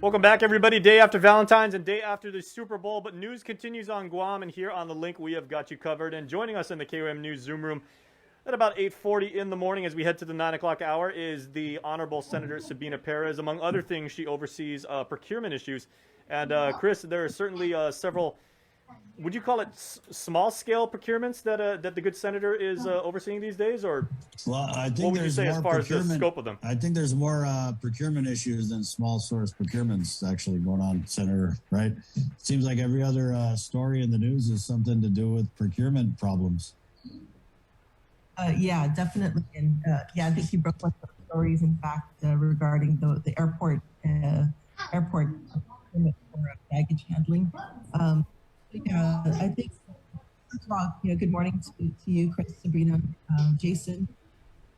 Welcome back, everybody. Day after Valentine's and day after the Super Bowl, but news continues on Guam, and here on the link we have got you covered. And joining us in the KOM News Zoom room at about 8:40 in the morning as we head to the 9 o'clock hour is the Honorable Senator Sabina Perez. Among other things, she oversees procurement issues. And Chris, there are certainly several, would you call it small-scale procurements that the good senator is overseeing these days, or well, I think what would you say as far as the scope of them? I think there's more procurement issues than small source procurements actually going on, Senator, right? It seems like every other story in the news is something to do with procurement problems. Yeah, definitely. And yeah, I think you broke one of the stories, in fact, regarding the airport procurement for baggage handling. Yeah, I think, first of all, good morning to you, Chris, Sabrina, Jason,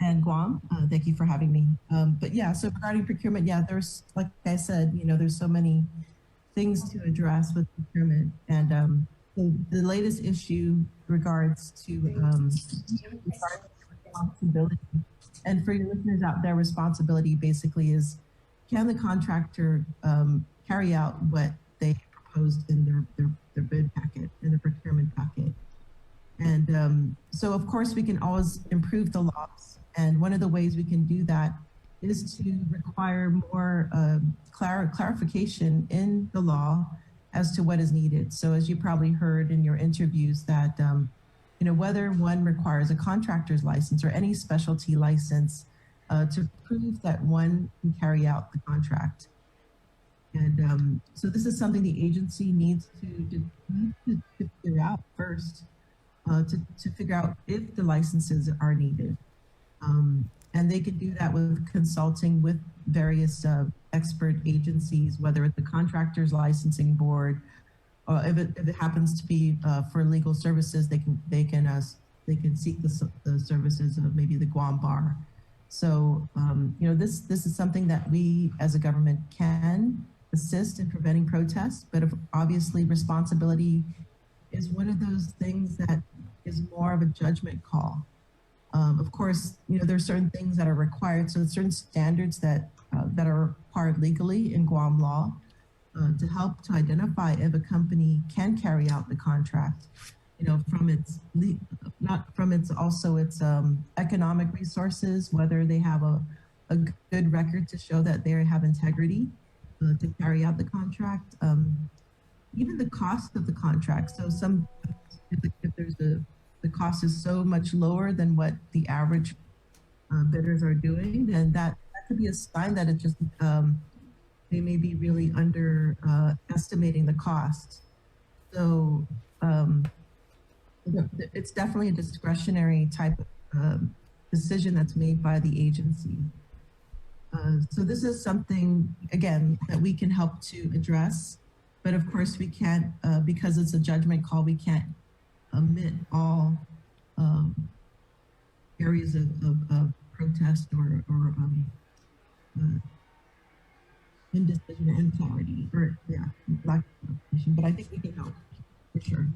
and Guam. Thank you for having me. But yeah, so regarding procurement, yeah, there's, like I said, there's so many things to address with procurement. And the latest issue regards to responsibility. And for your listeners out there, responsibility basically is, can the contractor carry out what they proposed in their bid packet, in the procurement packet? And so of course we can always improve the laws. And one of the ways we can do that is to require more clarification in the law as to what is needed. So as you probably heard in your interviews that, whether one requires a contractor's license or any specialty license to prove that one can carry out the contract. And so this is something the agency needs to figure out first, to figure out if the licenses are needed. And they can do that with consulting with various expert agencies, whether it's the contractor's licensing board, or if it happens to be for legal services, they can seek the services of maybe the Guam Bar. So this is something that we as a government can assist in preventing protests, but obviously responsibility is one of those things that is more of a judgment call. Of course, there are certain things that are required. So certain standards that are required legally in Guam law to help to identify if a company can carry out the contract, from its economic resources, whether they have a good record to show that they have integrity to carry out the contract, even the cost of the contract. So if there's the cost is so much lower than what the average bidders are doing, then that could be a sign that it just they may be really estimating the cost. So it's definitely a discretionary type of decision that's made by the agency. So this is something, again, that we can help to address, but of course we can't, because it's a judgment call, we can't omit all areas of protest or indecision and clarity, or lack of clarification. But I think we can help for sure.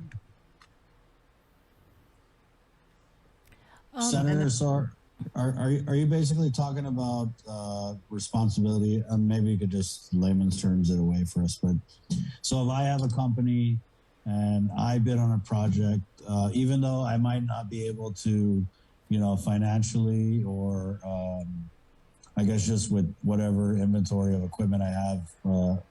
Senator, so are you basically talking about responsibility? Maybe you could just layman's terms it away for us. But so if I have a company and I bid on a project, even though I might not be able to, financially or I guess just with whatever inventory of equipment I have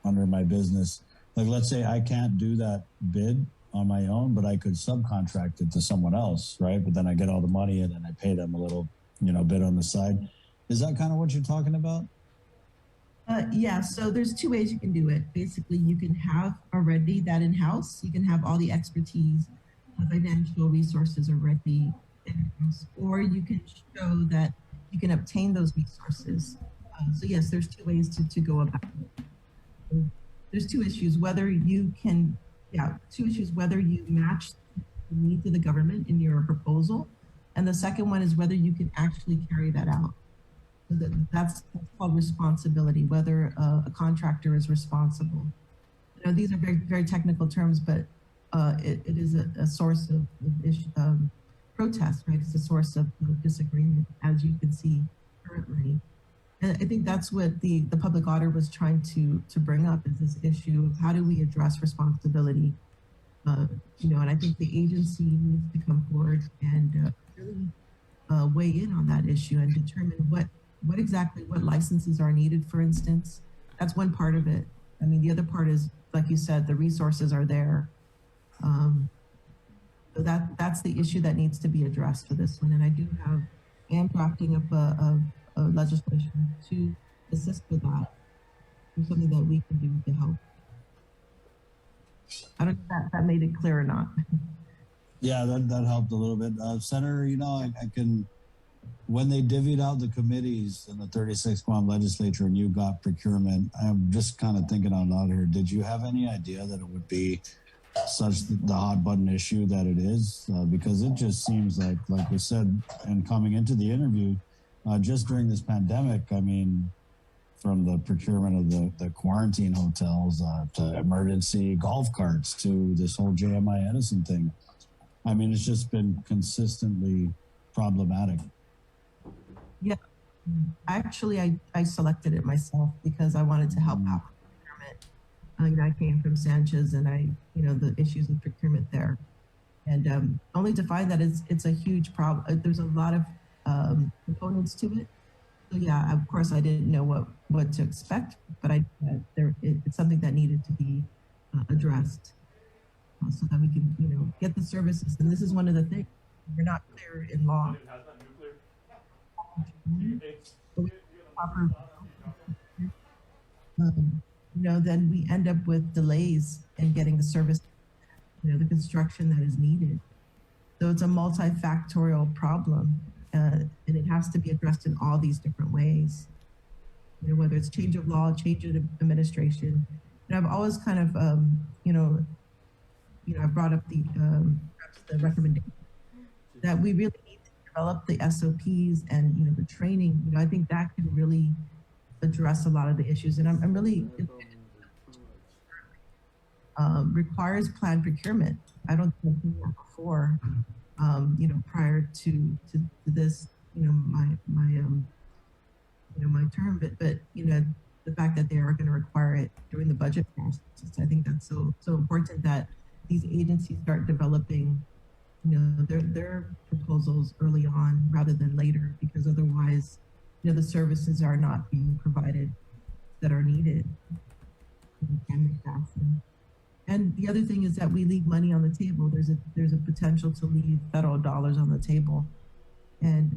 under my business, like let's say I can't do that bid on my own, but I could subcontract it to someone else, right? But then I get all the money and then I pay them a little, bit on the side. Is that kind of what you're talking about? Yeah, so there's two ways you can do it. Basically, you can have already that in-house. You can have all the expertise, financial resources already in-house, or you can show that you can obtain those resources. So yes, there's two ways to go about it. There's two issues, whether you match the needs of the government in your proposal. And the second one is whether you can actually carry that out. So that's called responsibility, whether a contractor is responsible. These are very, very technical terms, but it is a source of protest, right? It's a source of disagreement, as you can see currently. And I think that's what the public auditor was trying to bring up, is this issue of how do we address responsibility. And I think the agency needs to come forward and really weigh in on that issue and determine what exactly what licenses are needed, for instance. That's one part of it. I mean, the other part is, like you said, the resources are there. So that's the issue that needs to be addressed for this one. And I am drafting up a legislation to assist with that. There's something that we can do to help. I don't know if that made it clear or not. Yeah, that helped a little bit. Senator, I can, when they divvied out the committees in the 36th Guam legislature and you got procurement, I'm just kind of thinking out loud here. Did you have any idea that it would be such the hot button issue that it is? Because it just seems like we said, and coming into the interview, just during this pandemic, I mean, from the procurement of the quarantine hotels to emergency golf carts to this whole JMI Edison thing. I mean, it's just been consistently problematic. Yeah, actually, I selected it myself because I wanted to help out procurement. I came from Sanchez, and the issues with procurement there, and only to find that it's a huge problem. There's a lot of components to it. So yeah, of course, I didn't know what to expect, but it's something that needed to be addressed so that we can get the services. And this is one of the things we're not clear in law. Then we end up with delays in getting the service, the construction that is needed. So it's a multifactorial problem, and it has to be addressed in all these different ways. Whether it's change of law, change of administration. And I've always kind of, I brought up the recommendation that we really need to develop the SOPs and the training. I think that can really address a lot of the issues. And I'm really requires planned procurement. I don't think we were before, prior to this, my term, but the fact that they are going to require it during the budget process. I think that's so important that these agencies start developing, their proposals early on rather than later, because otherwise, the services are not being provided that are needed. And the other thing is that we leave money on the table. There's a potential to leave federal dollars on the table, and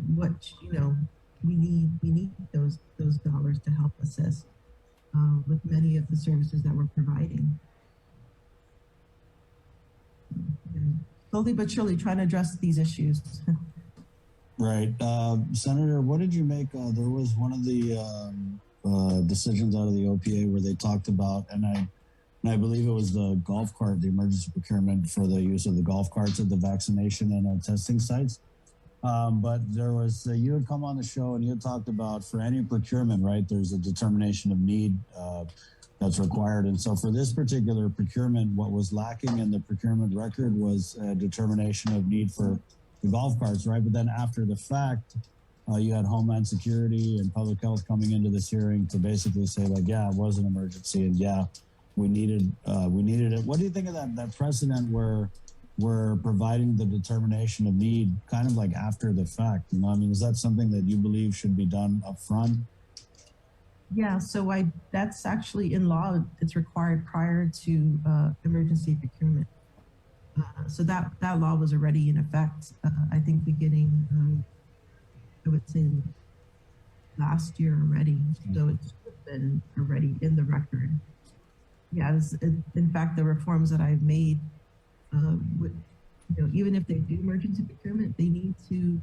we need those dollars to help assist with many of the services that we're providing. And slowly but surely trying to address these issues. Right. Senator, what did you make? There was one of the decisions out of the OPA where they talked about, and I believe it was the golf cart, the emergency procurement for the use of the golf carts at the vaccination and testing sites. But there was, you had come on the show and you had talked about for any procurement, right, there's a determination of need that's required. And so for this particular procurement, what was lacking in the procurement record was a determination of need for the golf carts, right? But then after the fact, you had Homeland Security and Public Health coming into this hearing to basically say, like, yeah, it was an emergency, and yeah, we needed it. What do you think of that precedent where we're providing the determination of need kind of like after the fact? I mean, is that something that you believe should be done up front? Yeah, so that's actually in law. It's required prior to emergency procurement. So that law was already in effect, I think beginning, I would say last year already. So it's been already in the record. Yeah, in fact, the reforms that I've made, would, even if they do emergency procurement, they need to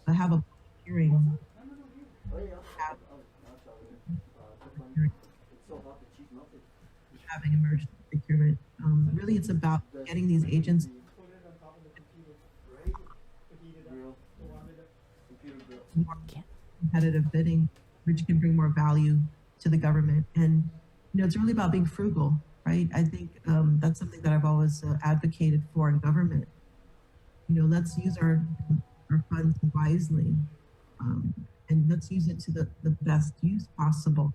have a hearing. Having emergency procurement. Really, it's about getting these agents more competitive bidding, which can bring more value to the government. And it's really about being frugal, right? I think that's something that I've always advocated for in government. Let's use our funds wisely. and let's use it to the best use possible.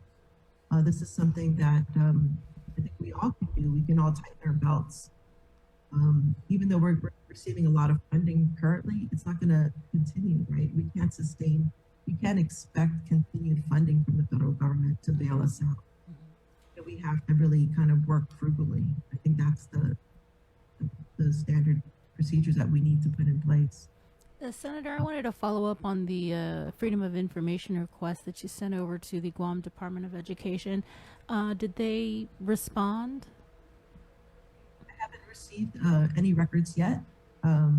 This is something that I think we all can do. We can all tighten our belts. Even though we're receiving a lot of funding currently, it's not going to continue, right? We can't expect continued funding from the federal government to bail us out. So we have to really kind of work frugally. I think that's the standard procedures that we need to put in place. Senator, I wanted to follow up on the Freedom of Information request that you sent over to the Guam Department of Education. Did they respond? I haven't received any records yet. Yeah,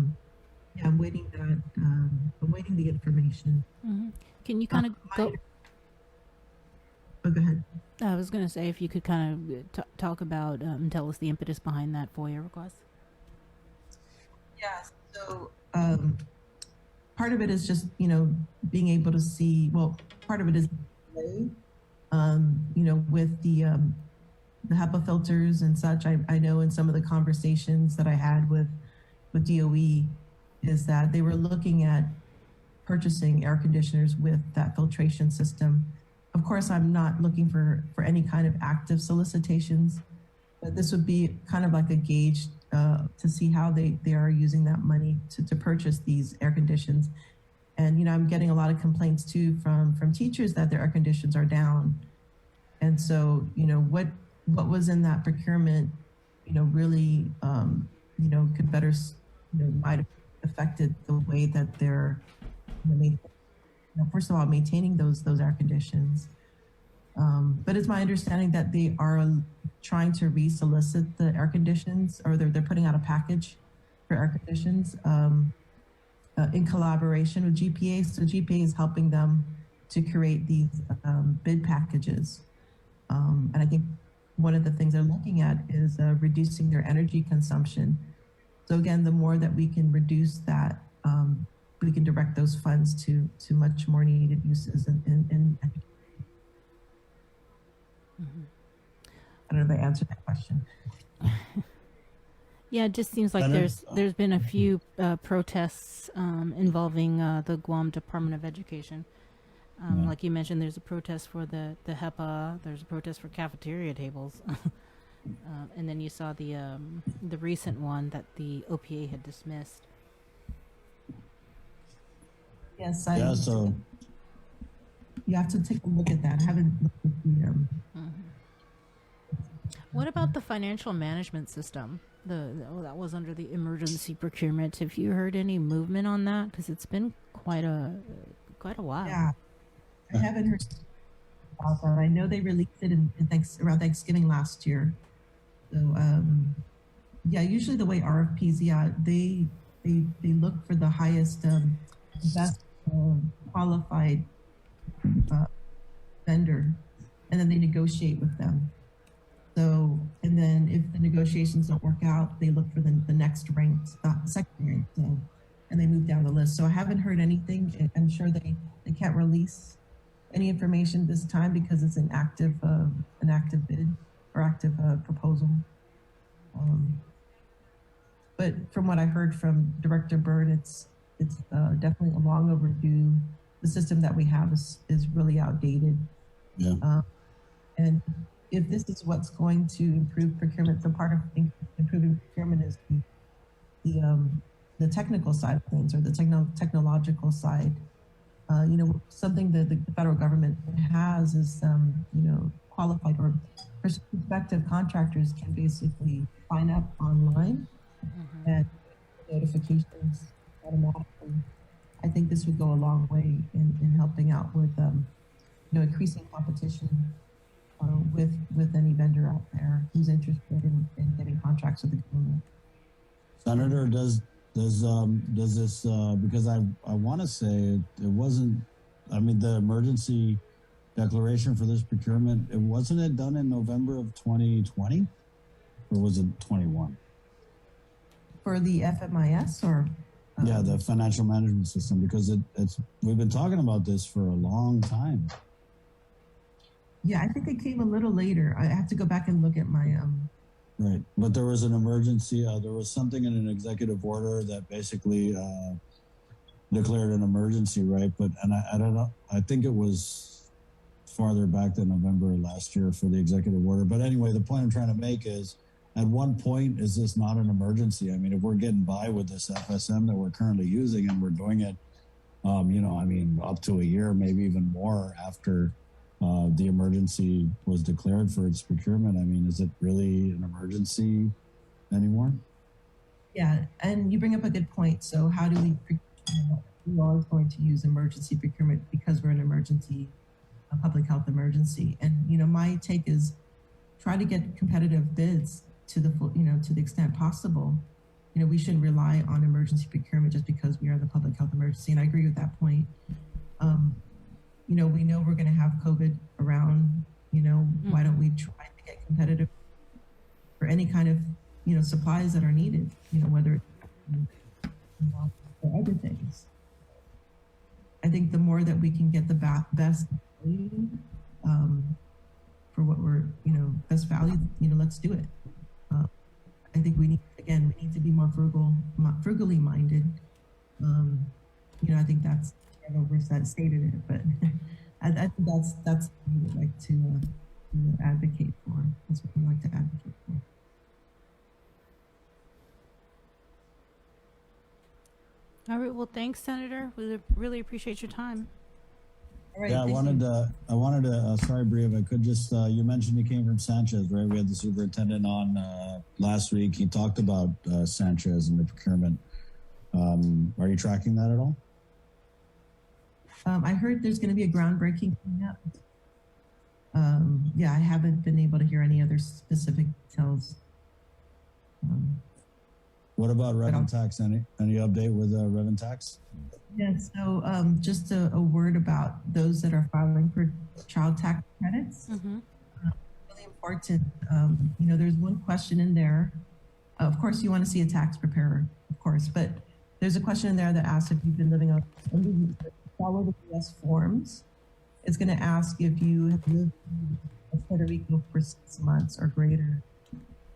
I'm waiting that. I'm waiting the information. Mm-hmm. Can you kind of go? Oh, go ahead. I was going to say if you could kind of talk about and tell us the impetus behind that FOIA request. Yeah. So part of it is just being able to see. Well, part of it is with the HEPA filters and such. I know in some of the conversations that I had with DOE is that they were looking at purchasing air conditioners with that filtration system. Of course, I'm not looking for any kind of active solicitations, but this would be kind of like a gauge to see how they are using that money to purchase these air conditions. And, I'm getting a lot of complaints too from teachers that their air conditions are down. And so, what was in that procurement, really, could better, might have affected the way that they're, first of all, maintaining those air conditions. But it's my understanding that they are trying to re-solicit the air conditions, or they're putting out a package for air conditions in collaboration with GPA. So GPA is helping them to create these bid packages. And I think one of the things they're looking at is reducing their energy consumption. So again, the more that we can reduce that, we can direct those funds to much more needed uses in Mm-hmm. I don't know if I answered that question. Yeah, it just seems like there's been a few protests involving the Guam Department of Education. Like you mentioned, there's a protest for the HEPA. There's a protest for cafeteria tables, and then you saw the recent one that the OPA had dismissed. Yes, so you have to take a look at that. I haven't looked at the. What about the financial management system? That was under the emergency procurement. Have you heard any movement on that? Because it's been quite a while. Yeah, I haven't heard about that. I know they released it around Thanksgiving last year. So yeah, usually the way RFPs, they look for the highest, best qualified vendor, and then they negotiate with them. So, and then if the negotiations don't work out, they look for the next ranked, second ranked, and they move down the list. So I haven't heard anything. I'm sure they can't release any information this time because it's an active bid or active proposal. But from what I heard from Director Byrd, it's definitely a long overdue. The system that we have is really outdated. Yeah. And if this is what's going to improve procurement, so part of improving procurement is the technical side of things, or the technological side. Something that the federal government has is, qualified or prospective contractors can basically sign up online and notifications automatically. I think this would go a long way in helping out with, increasing competition with any vendor out there who's interested in getting contracts with the government. Senator, does this because I want to say it wasn't. I mean, the emergency declaration for this procurement, wasn't it done in November of 2020, or was it 21? For the FMIS, or yeah, the financial management system, because it's we've been talking about this for a long time. Yeah, I think it came a little later. I have to go back and look at my Right, but there was an emergency. There was something in an executive order that basically declared an emergency, right? But I don't know. I think it was farther back than November last year for the executive order. But anyway, the point I'm trying to make is, at one point, is this not an emergency? I mean, if we're getting by with this FSM that we're currently using and we're doing it, up to a year, maybe even more after the emergency was declared for its procurement, I mean, is it really an emergency anymore? Yeah, and you bring up a good point. So how do we, we're always going to use emergency procurement because we're an emergency, a public health emergency. And, my take is try to get competitive bids to the full, to the extent possible. We shouldn't rely on emergency procurement just because we are the public health emergency. And I agree with that point. We know we're going to have COVID around, why don't we try to get competitive for any kind of, supplies that are needed, whether it's or other things. I think the more that we can get the best value, for what we're, best value, let's do it. I think we need to be more frugally minded. I think that's, I've overstated it, but I think that's what we would like to advocate for. That's what we like to advocate for. All right. Well, thanks, Senator. We really appreciate your time. All right, Yeah, I wanted to, sorry, Bria, if I could just, you mentioned you came from Sanchez, right? We had the superintendent on last week. He talked about Sanchez and the procurement. Are you tracking that at all? I heard there's going to be a groundbreaking coming up. I haven't been able to hear any other specific details. What about revenue tax? Any update with revenue tax? Yeah, so just a word about those that are filing for child tax credits. Mm-hmm. Really important. There's one question in there. Of course, you want to see a tax preparer, of course, but there's a question in there that asks if you've been living on, follow the US forms. It's going to ask if you have lived in Puerto Rico for 6 months or greater.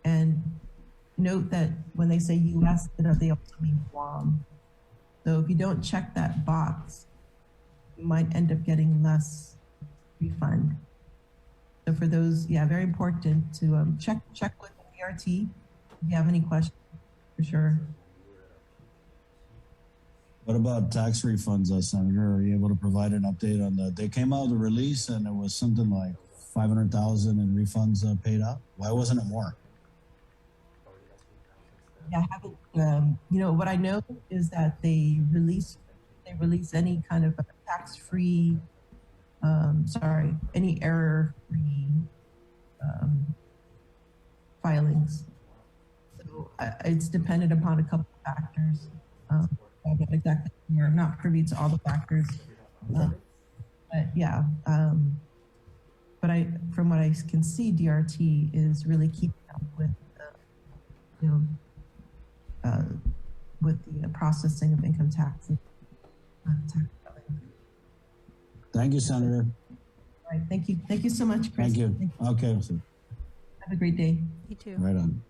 And note that when they say US, they also mean Guam. So if you don't check that box, you might end up getting less refund. So for those, very important to check with the DRT if you have any questions, for sure. What about tax refunds, Senator? Are you able to provide an update on that? They came out with a release and it was something like 500,000 in refunds paid out. Why wasn't it more? Yeah, I haven't. What I know is that they release any kind of tax-free, any error-free filings. So it's dependent upon a couple of factors. Exactly, we're not privy to all the factors. But yeah, from what I can see, DRT is really keeping up with the processing of income taxes. Tax filing. Thank you, Senator. All right, thank you. Thank you so much, Chris. Thank you. Okay. Have a great day. You too. Right on.